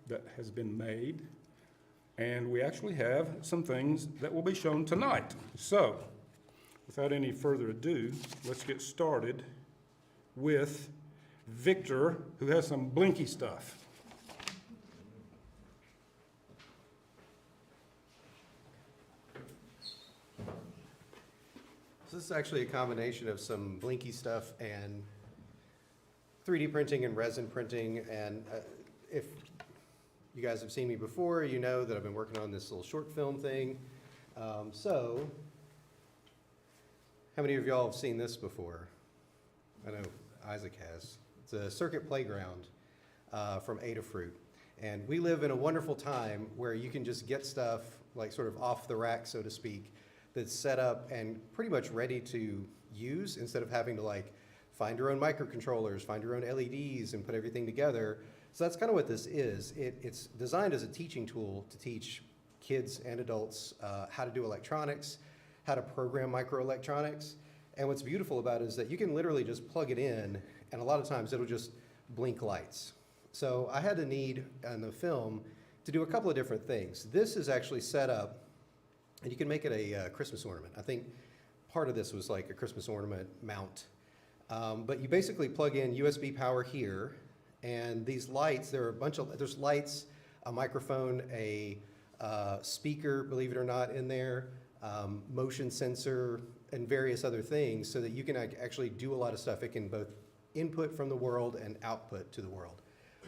that has been made. And we actually have some things that will be shown tonight. So, without any further ado, let's get started with Victor, who has some blinky stuff. So this is actually a combination of some blinky stuff and 3D printing and resin printing. And if you guys have seen me before, you know that I've been working on this little short film thing. So, how many of y'all have seen this before? I know Isaac has. It's a circuit playground from Adafruit. And we live in a wonderful time where you can just get stuff like sort of off the rack, so to speak, that's set up and pretty much ready to use instead of having to like find your own microcontrollers, find your own LEDs and put everything together. So that's kind of what this is. It's designed as a teaching tool to teach kids and adults how to do electronics, how to program microelectronics. And what's beautiful about it is that you can literally just plug it in and a lot of times it'll just blink lights. So I had a need on the film to do a couple of different things. This is actually set up and you can make it a Christmas ornament. I think part of this was like a Christmas ornament mount. But you basically plug in USB power here, and these lights, there's lights, a microphone, a speaker, believe it or not, in there, motion sensor, and various other things so that you can actually do a lot of stuff. It can both input from the world and output to the world.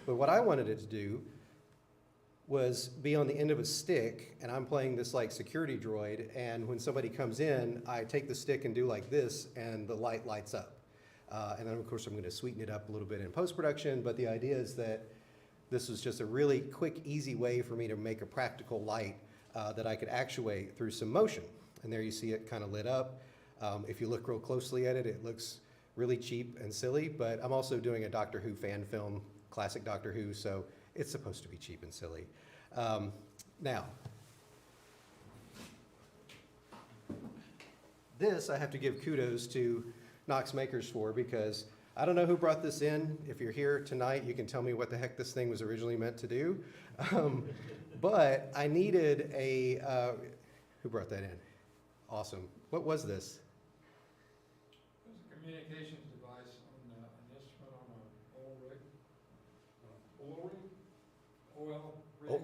But what I wanted it to do was be on the end of a stick, and I'm playing this like security droid, and when somebody comes in, I take the stick and do like this, and the light lights up. And then of course I'm gonna sweeten it up a little bit in post-production, but the idea is that this was just a really quick, easy way for me to make a practical light that I could actuate through some motion. And there you see it kind of lit up. If you look real closely at it, it looks really cheap and silly, but I'm also doing a Doctor Who fan film, classic Doctor Who, so it's supposed to be cheap and silly. Now, this I have to give kudos to Knox Makers for, because I don't know who brought this in. If you're here tonight, you can tell me what the heck this thing was originally meant to do. But I needed a, who brought that in? Awesome. What was this? It was a communications device on an instrument on an oil rig.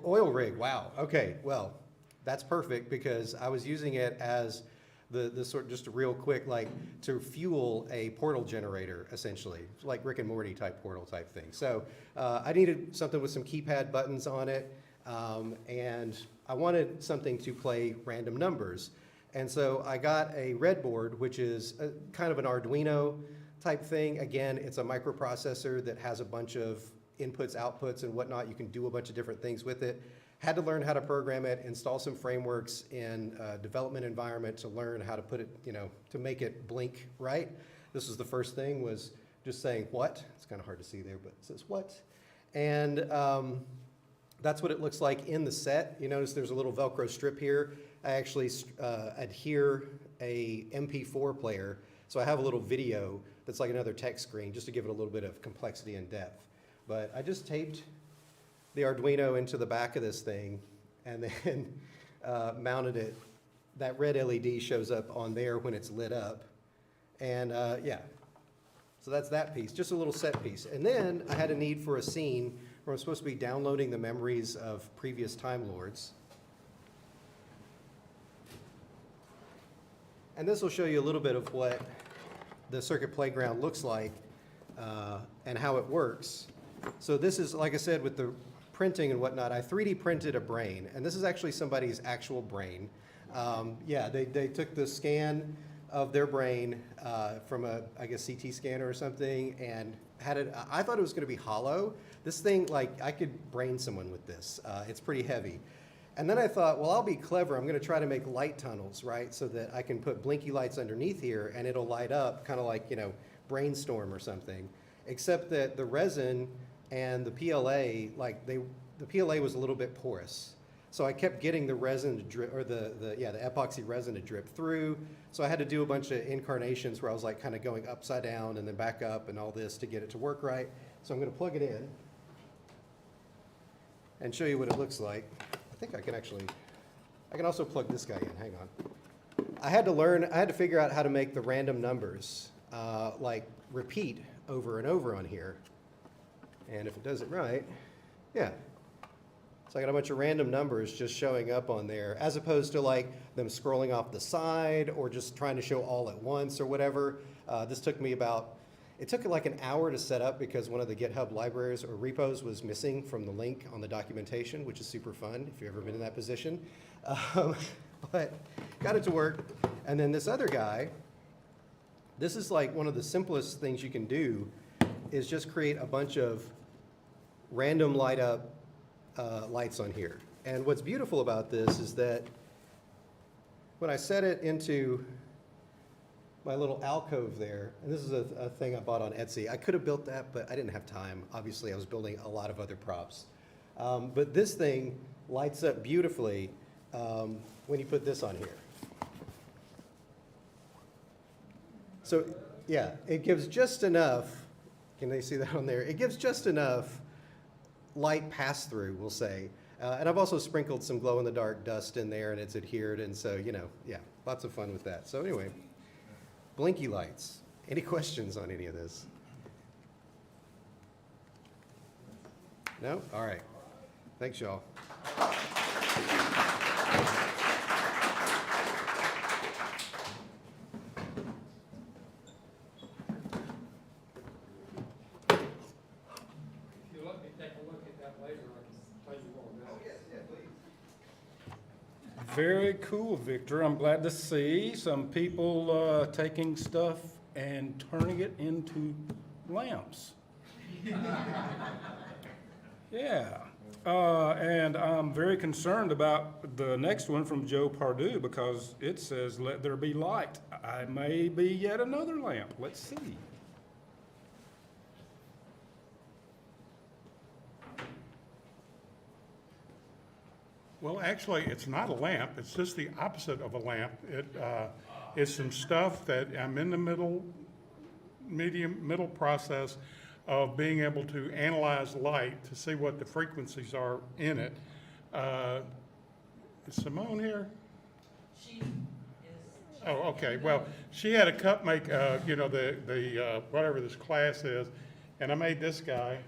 Oil rig, wow. Okay, well, that's perfect because I was using it as the sort of just a real quick, like to fuel a portal generator, essentially, like Rick and Morty type portal type thing. So I needed something with some keypad buttons on it, and I wanted something to play random numbers. And so I got a Redboard, which is a, kind of an Arduino type thing. Again, it's a microprocessor that has a bunch of inputs, outputs, and whatnot. You can do a bunch of different things with it. Had to learn how to program it, install some frameworks in a development environment to learn how to put it, you know, to make it blink right. This was the first thing, was just saying what. It's kind of hard to see there, but it says what. And that's what it looks like in the set. You notice there's a little Velcro strip here. I actually adhere a MP4 player, so I have a little video that's like another text screen just to give it a little bit of complexity and depth. But I just taped the Arduino into the back of this thing and then mounted it. That red LED shows up on there when it's lit up. And yeah, so that's that piece, just a little set piece. And then I had a need for a scene where I'm supposed to be downloading the memories of previous Time Lords. And this will show you a little bit of what the circuit playground looks like and how it works. So this is, like I said, with the printing and whatnot, I 3D printed a brain, and this is actually somebody's actual brain. Yeah, they took the scan of their brain from a, I guess, CT scanner or something, and had it, I thought it was gonna be hollow. This thing, like, I could brain someone with this. It's pretty heavy. And then I thought, well, I'll be clever. I'm gonna try to make light tunnels, right? So that I can put blinky lights underneath here and it'll light up, kind of like, you know, Brainstorm or something. Except that the resin and the PLA, like the PLA was a little bit porous. So I kept getting the resin to drip, or the epoxy resin to drip through. So I had to do a bunch of incarnations where I was like kind of going upside down and then back up and all this to get it to work right. So I'm gonna plug it in. and show you what it looks like. I think I can also plug this guy in, hang on. I had to figure out how to make the random numbers, like repeat over and over on here. And if it does it right, yeah. So I got a bunch of random numbers just showing up on there, as opposed to like them scrolling off the side or just trying to show all at once or whatever. This took me it took like an hour to set up because one of the GitHub libraries or repos was missing from the link on the documentation, which is super fun if you've ever been in that position. But got it to work. And then this other guy, this is like one of the simplest things you can do, is just create a bunch of random light up lights on here. And what's beautiful about this is that when I set it into my little alcove there, and this is a thing I bought on Etsy. I could have built that, but I didn't have time. Obviously, I was building a lot of other props. But this thing lights up beautifully when you put this on here. So yeah, it gives just enough, can they see that on there? It gives just enough light pass through, we'll say. And I've also sprinkled some glow in the dark dust in there and it's adhered. And so, you know, yeah, lots of fun with that. So anyway, blinky lights. Any questions on any of this? No? All right. Thanks, y'all. If you let me take a look at that later, I can tell you more about it. Yeah, please. Very cool, Victor. I'm glad to see some people taking stuff and turning it into lamps. Yeah. And I'm very concerned about the next one from Joe Pardue because it says, "Let there be light." I may be yet another lamp. Let's see. Well, actually, it's not a lamp. It's just the opposite of a lamp. It's some stuff that I'm in the middle process of being able to analyze light to see what the frequencies are in it. Is Simone here? She is. Oh, okay. Well, she had a cup make, whatever this class is, and I made this guy,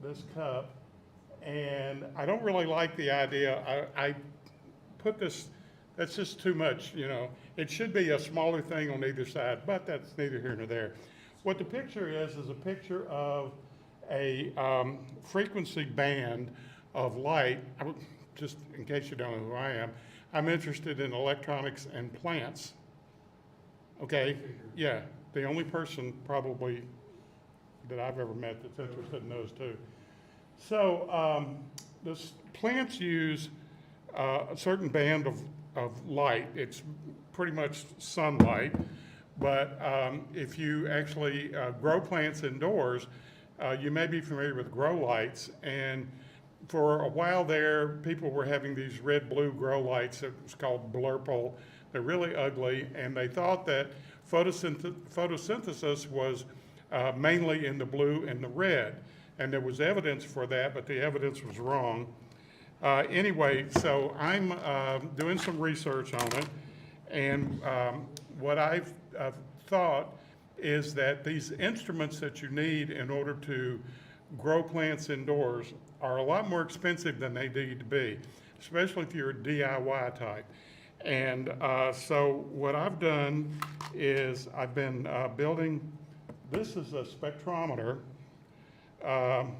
this cup. And I don't really like the idea. I put this, that's just too much, you know. It should be a smaller thing on either side, but that's neither here nor there. What the picture is a picture of a frequency band of light. Just in case you don't know who I am, I'm interested in electronics and plants. Okay, yeah, the only person probably that I've ever met that's interested in those two. So plants use a certain band of light. It's pretty much sunlight. But if you actually grow plants indoors, you may be familiar with grow lights. And for a while there, people were having these red-blue grow lights. It was called blurple. They're really ugly. And they thought that photosynthesis was mainly in the blue and the red. And there was evidence for that, but the evidence was wrong. Anyway, so I'm doing some research on it. And what I've thought is that these instruments that you need in order to grow plants indoors are a lot more expensive than they need to be, especially if you're a DIY type. And so what I've done is I've been building, this is a spectrometer. I'll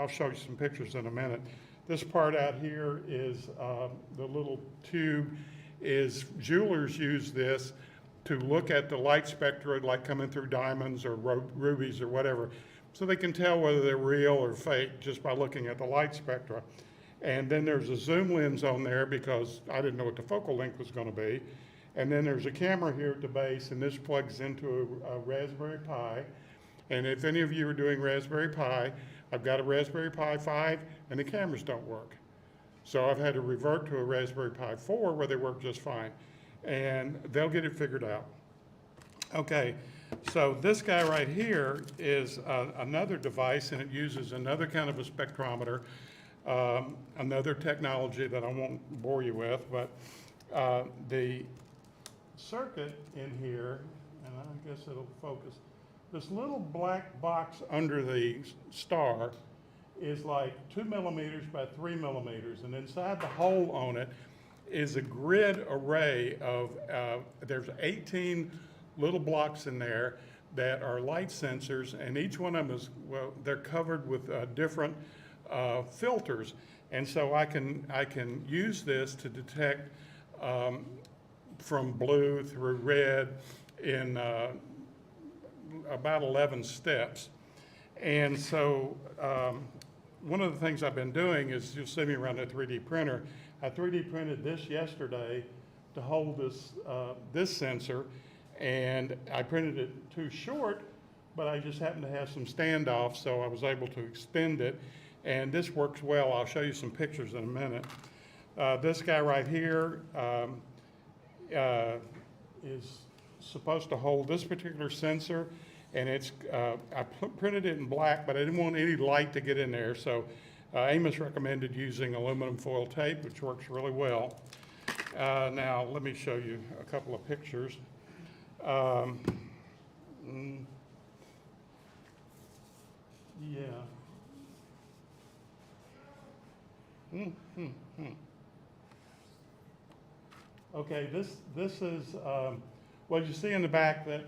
show you some pictures in a minute. This part out here is the little tube. Jewelers use this to look at the light spectra, like coming through diamonds or rubies or whatever, so they can tell whether they're real or fake just by looking at the light spectra. And then there's a zoom lens on there because I didn't know what the focal length was going to be. And then there's a camera here at the base, and this plugs into a Raspberry Pi. And if any of you are doing Raspberry Pi, I've got a Raspberry Pi 5, and the cameras don't work. So I've had to revert to a Raspberry Pi 4 where they work just fine. And they'll get it figured out. Okay, So this guy right here is another device, and it uses another kind of a spectrometer, another technology that I won't bore you with, but the circuit in here, and I guess it'll focus, this little black box under the star is like 2 millimeters by 3 millimeters, and inside the hole on it is a grid array of, there's 18 little blocks in there that are light sensors, and each one of them is, well, they're covered with different filters. And so I can use this to detect from blue through red in about 11 steps. And so one of the things I've been doing is, you'll see me around a 3D printer. I 3D printed this yesterday to hold this sensor, and I printed it too short, but I just happened to have some standoff, so I was able to extend it. And this works well. I'll show you some pictures in a minute. This guy right here is supposed to hold this particular sensor, and it's, I printed it in black, but I didn't want any light to get in there, so Amos recommended using aluminum foil tape, which works really well. Now, let me show you a couple of pictures. Yeah. Okay, this is, well, you see in the back that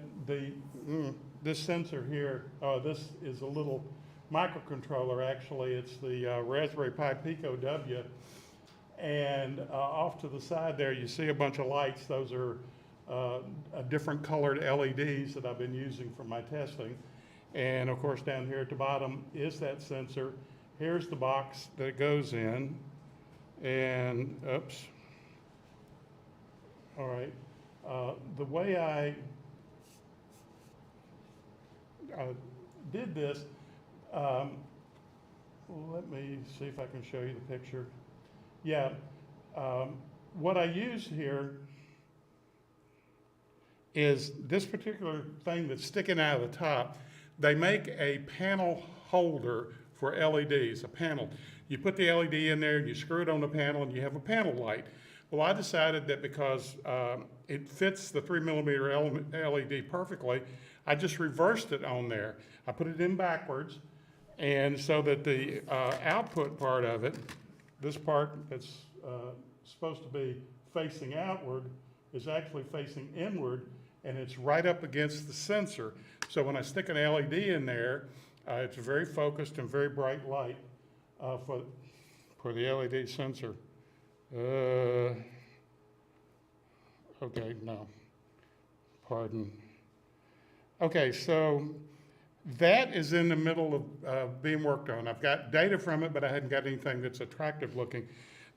this sensor here, this is a little microcontroller, actually. It's the Raspberry Pi Pico W. And off to the side there, you see a bunch of lights. Those are different colored LEDs that I've been using for my testing. And of course, down here at the bottom is that sensor. Here's the box that it goes in. And, oops. All right. The way I did this, let me see if I can show you the picture. Yeah, what I use here is this particular thing that's sticking out of the top. They make a panel holder for LEDs, a panel. You put the LED in there and you screw it on the panel and you have a panel light. Well, I decided that because it fits the 3 millimeter LED perfectly, I just reversed it on there. I put it in backwards, and so that the output part of it, this part that's supposed to be facing outward, is actually facing inward, and it's right up against the sensor. So when I stick an LED in there, it's very focused and very bright light for the LED sensor. Okay, no, pardon. Okay, so that is in the middle of being worked on. I've got data from it, but I hadn't got anything that's attractive looking.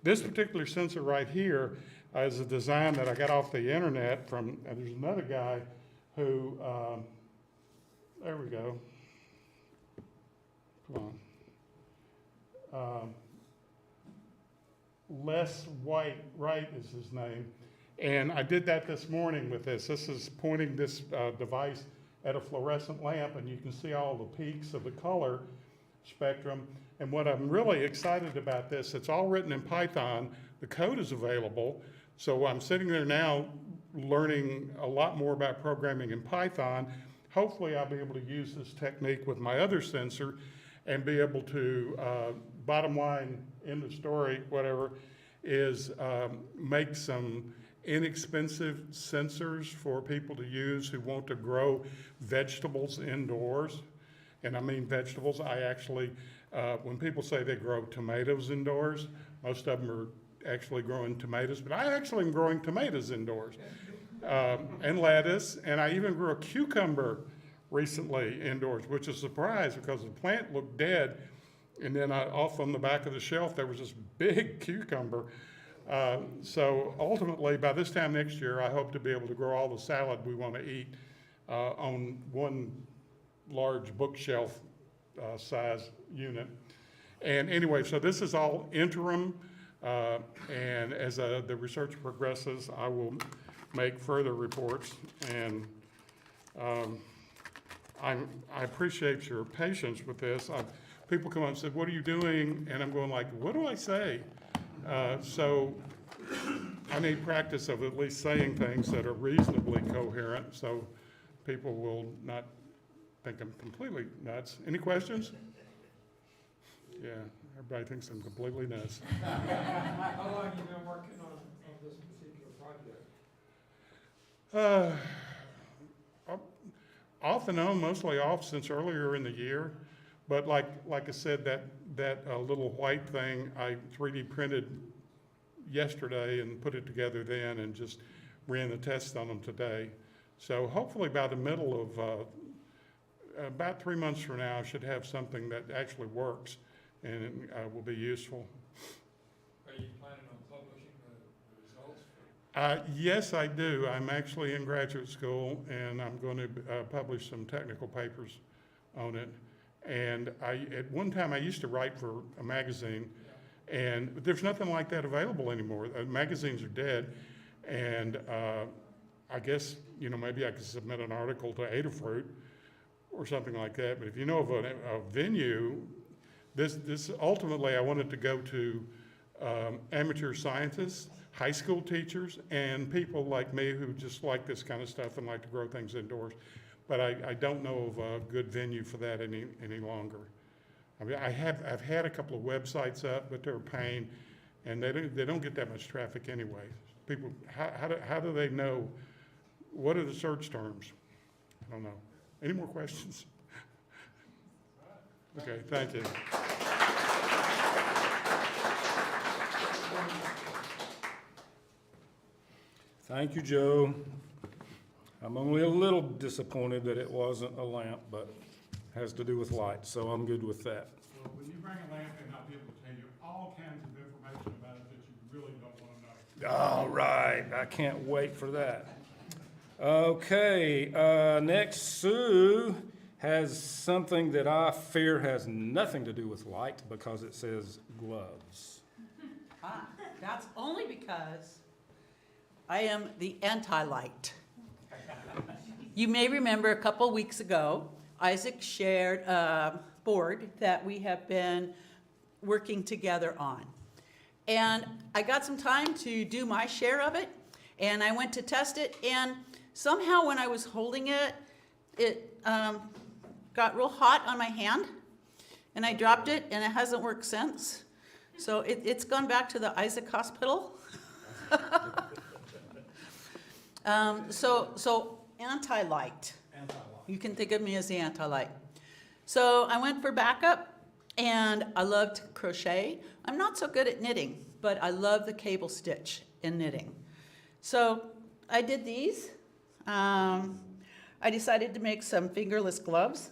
This particular sensor right here is a design that I got off the internet from, and there's another guy who, there we go. Come on. Les Wright is his name. And I did that this morning with this. This is pointing this device at a fluorescent lamp, and you can see all the peaks of the color spectrum. And what I'm really excited about this, it's all written in Python. The code is available. So I'm sitting there now learning a lot more about programming in Python. Hopefully I'll be able to use this technique with my other sensor and be able to, bottom line, end of story, whatever, is make some inexpensive sensors for people to use who want to grow vegetables indoors. And I mean vegetables. I actually, when people say they grow tomatoes indoors, most of them are actually growing tomatoes, but I actually am growing tomatoes indoors, and lettuce, and I even grew a cucumber recently indoors, which is a surprise because the plant looked dead, and then off on the back of the shelf there was this big cucumber. So ultimately, by this time next year, I hope to be able to grow all the salad we want to eat on one large bookshelf size unit. And anyway, so this is all interim, and as the research progresses, I will make further reports. And I appreciate your patience with this. People come up and say, "What are you doing?" And I'm going like, "What do I say?" So I need practice of at least saying things that are reasonably coherent, so people will not think I'm completely nuts. Any questions? Yeah, everybody thinks I'm completely nuts. How long have you been working on this particular project? Off and on, mostly off since earlier in the year. But like I said, that little white thing, I 3D printed yesterday and put it together then and just ran the tests on them today. So hopefully by the middle of, about 3 months from now, I should have something that actually works and will be useful. Are you planning on publishing the results? Yes, I do. I'm actually in graduate school, and I'm going to publish some technical papers on it. And at one time, I used to write for a magazine, and there's nothing like that available anymore. Magazines are dead, and I guess, maybe I could submit an article to Adafruit or something like that. But if you know of a venue, this ultimately, I wanted to go to amateur scientists, high school teachers, and people like me who just like this kind of stuff and like to grow things indoors. But I don't know of a good venue for that any longer. I mean, I've had a couple of websites up, but they're a pain, and they don't get that much traffic anyway. People, how do they know? What are the search terms? I don't know. Any more questions? Okay, thank you. Thank you, Joe. I'm only a little disappointed that it wasn't a lamp, but has to do with light, so I'm good with that. Well, when you bring a lamp in, I'll be able to tell you all kinds of information about it that you really don't want to know. All right, I can't wait for that. Okay, next, Sue has something that I fear has nothing to do with light because it says gloves. That's only because I am the anti-light. You may remember a couple weeks ago, Isaac shared a board that we have been working together on. And I got some time to do my share of it, and I went to test it, and somehow when I was holding it, it got real hot on my hand, and I dropped it, and it hasn't worked since. So it's gone back to the Isaac Hospital. So anti-light. You can think of me as the anti-light. So I went for backup, and I love to crochet. I'm not so good at knitting, but I love the cable stitch in knitting. So I did these. I decided to make some fingerless gloves.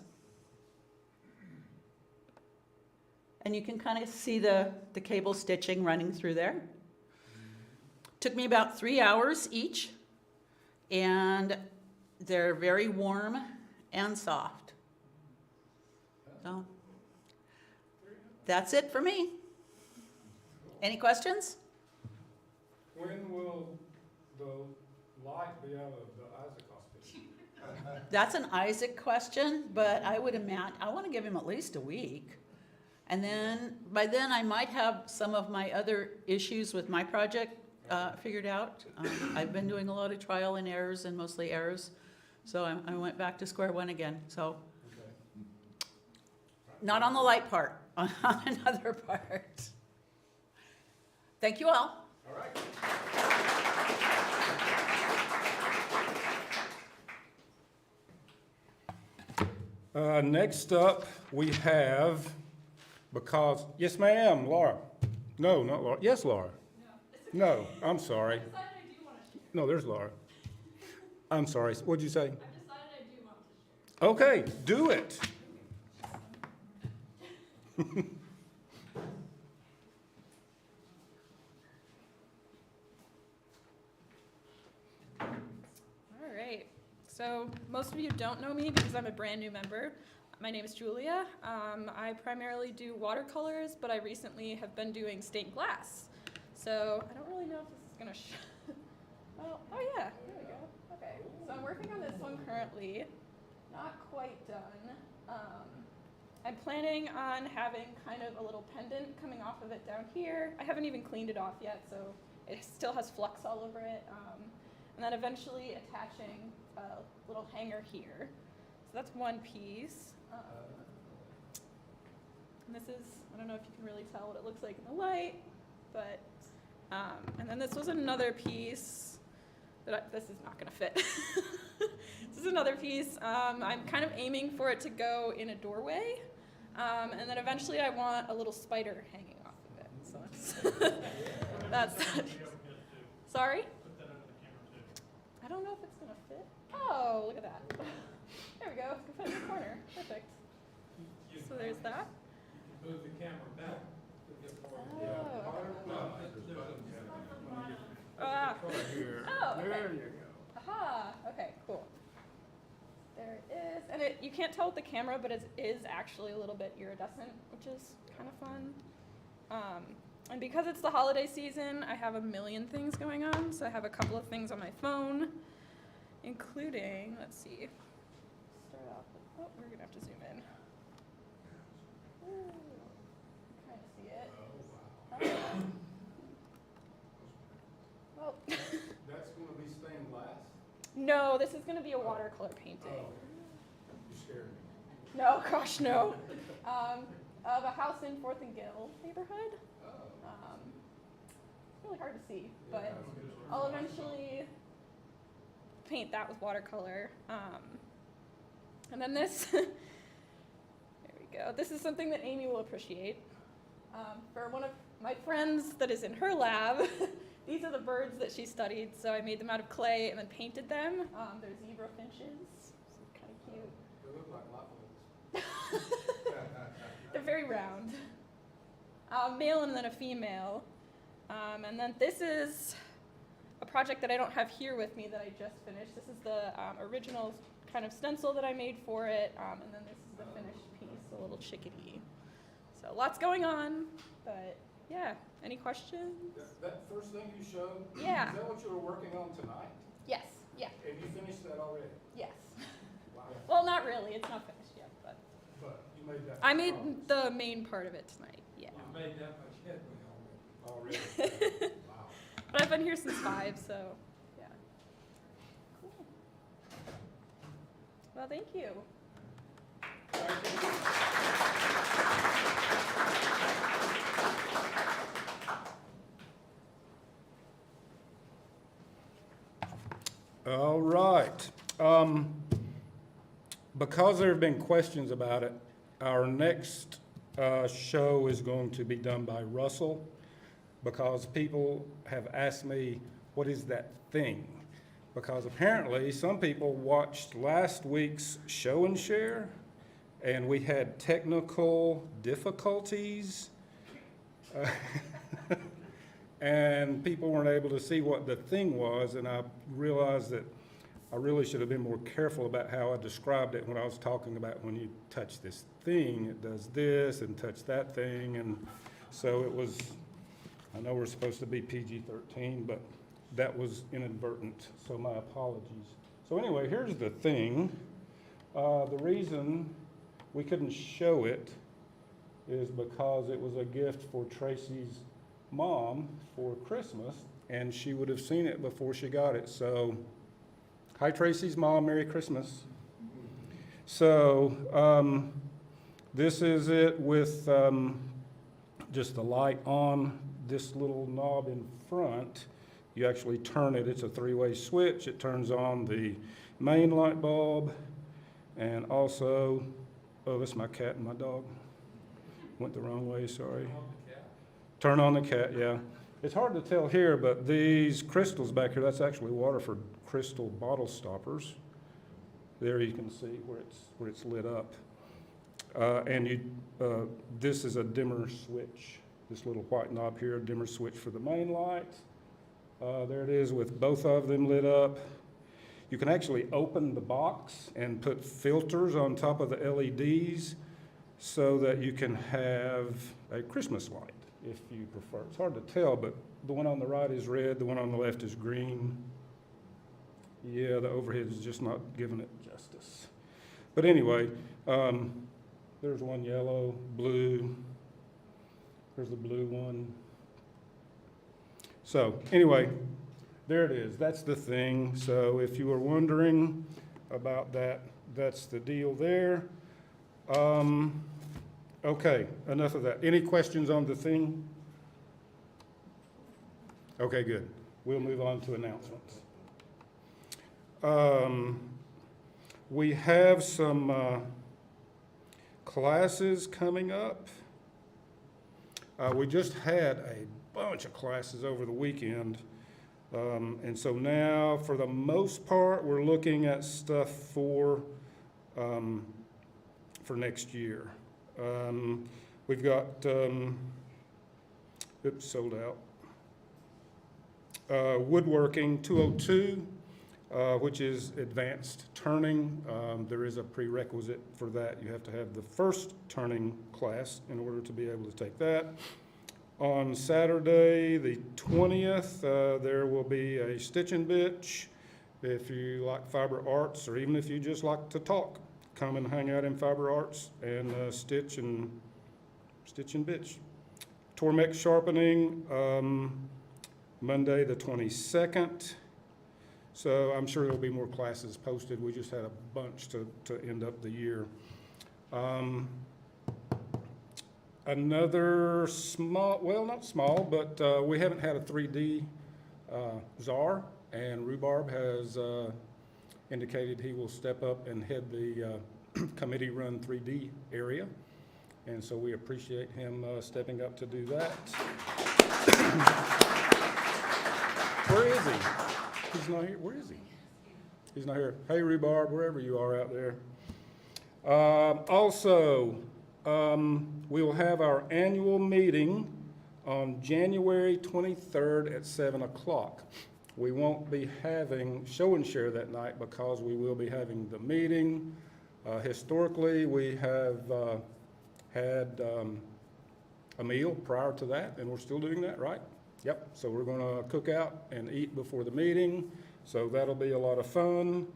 And you can kind of see the cable stitching running through there. Took me about 3 hours each, and they're very warm and soft. So that's it for me. Any questions? When will the light be out of the Isaac Hospital? That's an Isaac question, but I would imagine, I want to give him at least a week. And then, by then I might have some of my other issues with my project figured out. I've been doing a lot of trial and errors and mostly errors. So I went back to square one again, so. Not on the light part, on another part. Thank you all. All right. Next up, we have, because, yes, ma'am, Laura. No, not Laura. Yes, Laura. No, I'm sorry. No, there's Laura. I'm sorry. What'd you say? I've decided I do want to share. Okay, do it. All right. So most of you don't know me because I'm a brand new member. My name is Julia. I primarily do watercolors, but I recently have been doing stained glass. So I don't really know if this is gonna oh yeah, there we go. Okay, so I'm working on this one currently. not quite done. I'm planning on having kind of a little pendant coming off of it down here. I haven't even cleaned it off yet, so it still has flux all over it. And then eventually attaching a little hanger here. So that's one piece. And this is, I don't know if you can really tell what it looks like in the light, but, and then this was another piece that this is not gonna fit. This is another piece. I'm kind of aiming for it to go in a doorway. And then eventually I want a little spider hanging off of it. So that's that. Sorry? I don't know if it's gonna fit. Oh, look at that. There we go. It's gonna fit in the corner. Perfect. So there's that. Move the camera back to get more. Oh. No, Ah. Here. Oh, okay. There you go. Aha. Okay, cool. There it is. And you can't tell with the camera, but it is actually a little bit iridescent, which is kind of fun. And because it's the holiday season, I have a million things going on. So I have a couple of things on my phone, including, let's see, start off with, oh, we're going to have to zoom in. Ooh, trying to see it. Well, That's gonna be stained glass? no, this is going to be a watercolor painting. You scared me. No, gosh, no. Of a house in 4th and Gill neighborhood. It's really hard to see, but I'll eventually paint that with watercolor. And then this, there we go. This is something that Amy will appreciate. For one of my friends that is in her lab, these are the birds that she studied, so I made them out of clay and then painted them. They're zebra finches, so kind of cute. They look like lava. They're very round. Male and then a female. And then this is a project that I don't have here with me that I just finished. This is the original kind of stencil that I made for it. And then this is the finished piece, a little chickadee. So lots going on, but yeah. Any questions? That first thing you showed? Yeah. Is that what you were working on tonight? Yes, yeah, And you finished that already? yes. Wow. Well, not really, it's not finished yet, but But you made that. I made promise. the main part of it tonight, yeah. You've made that much headway already. Already? Wow. But I've been here since 5, so yeah. Cool. Well, thank you. All right. Because there have been questions about it, our next show is going to be done by Russell, because people have asked me, what is that thing? Because apparently some people watched last week's show and share, and we had technical difficulties. And people weren't able to see what the thing was, and I realized that I really should have been more careful about how I described it when I was talking about when you touch this thing, it does this, and touch that thing, and so it was, I know we're supposed to be PG-13, but that was inadvertent, so my apologies. So anyway, here's the thing. The reason we couldn't show it is because it was a gift for Tracy's mom for Christmas, and she would have seen it before she got it. So, hi Tracy's mom, Merry Christmas. So, this is it with just the light on this little knob in front. You actually turn it, it's a 3-way switch. It turns on the main light bulb, and also, oh, that's my cat and my dog. Went the wrong way, sorry. Turn on the cat, yeah. It's hard to tell here, but these crystals back here, that's actually Waterford crystal bottle stoppers. There you can see where it's lit up. This is a dimmer switch. This little white knob here, a dimmer switch for the main light. There it is with both of them lit up. You can actually open the box and put filters on top of the LEDs so that you can have a Christmas light, if you prefer. It's hard to tell, but the one on the right is red, the one on the left is green. Yeah, the overhead is just not giving it justice. But anyway, there's one yellow, blue, there's the blue one. So anyway, there it is. That's the thing. So if you were wondering about that, that's the deal there. Okay, enough of that. Any questions on the thing? Okay, good. We'll move on to announcements. We have some classes coming up. We just had a bunch of classes over the weekend. And so now, for the most part, we're looking at stuff for next year. We've got, oops, sold out. Woodworking 202, which is advanced turning. There is a prerequisite for that. You have to have the first turning class in order to be able to take that. On Saturday, the 20th, there will be a stitch and bitch. If you like fiber arts, or even if you just like to talk, come and hang out in fiber arts and stitch and bitch. Tormex sharpening, Monday the 22nd. So I'm sure there'll be more classes posted. We just had a bunch to end up the year. Another small, well, not small, but we haven't had a 3D czar, and Rhubarb has indicated he will step up and head the committee-run 3D area. And so we appreciate him stepping up to do that. Where is he? He's not here. Where is he? He's not here. Hey, Rhubarb, wherever you are out there. Also, we will have our annual meeting on January 23rd at 7 o'clock. We won't be having show and share that night because we will be having the meeting. Historically, we have had a meal prior to that, and we're still doing that, right? Yep, so we're going to cook out and eat before the meeting, so that'll be a lot of fun.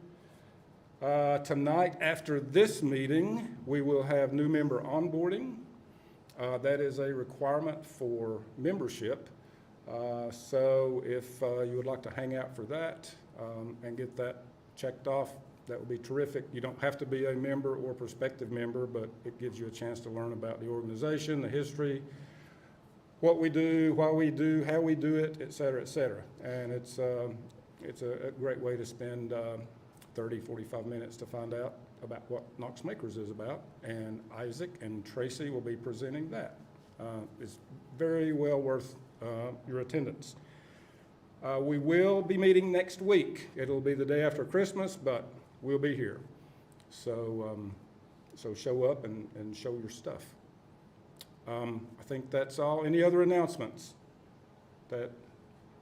Tonight, after this meeting, we will have new member onboarding. That is a requirement for membership. So if you would like to hang out for that and get that checked off, that would be terrific. You don't have to be a member or prospective member, but it gives you a chance to learn about the organization, the history, what we do, why we do, how we do it, et cetera, et cetera. And it's a great way to spend 30, 45 minutes to find out about what Knox Makers is about. And Isaac and Tracy will be presenting that. It's very well worth your attendance. We will be meeting next week. It'll be the day after Christmas, but we'll be here. So, so show up and show your stuff. I think that's all. Any other announcements that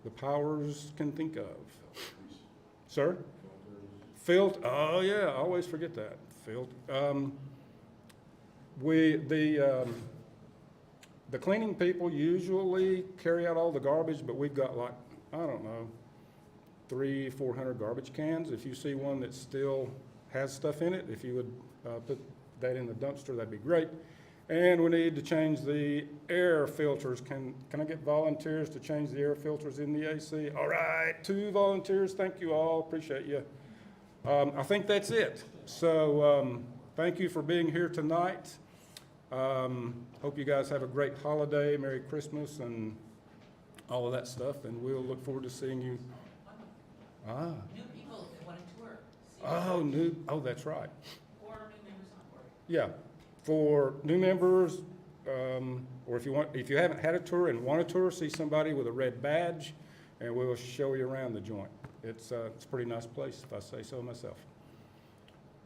the powers can think of? Sir? Oh yeah, I always forget that. The cleaning people usually carry out all the garbage, but we've got like, I don't know, 300-400 garbage cans. If you see one that still has stuff in it, if you would put that in the dumpster, that'd be great. And we need to change the air filters. Can I get volunteers to change the air filters in the AC? All right, 2 volunteers. Thank you all. Appreciate you. I think that's it. So thank you for being here tonight. Hope you guys have a great holiday, Merry Christmas, and all of that stuff. And we'll look forward to seeing you. New people that want to tour. Oh, that's right. Or new members on board. Yeah, for new members, or if you haven't had a tour and want a tour, see somebody with a red badge, and we'll show you around the joint. It's a pretty nice place, if I say so myself.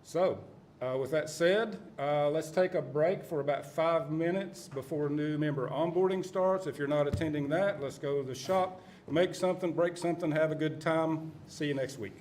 So, with that said, let's take a break for about 5 minutes before new member onboarding starts. If you're not attending that, let's go to the shop, make something, break something, have a good time. See you next week.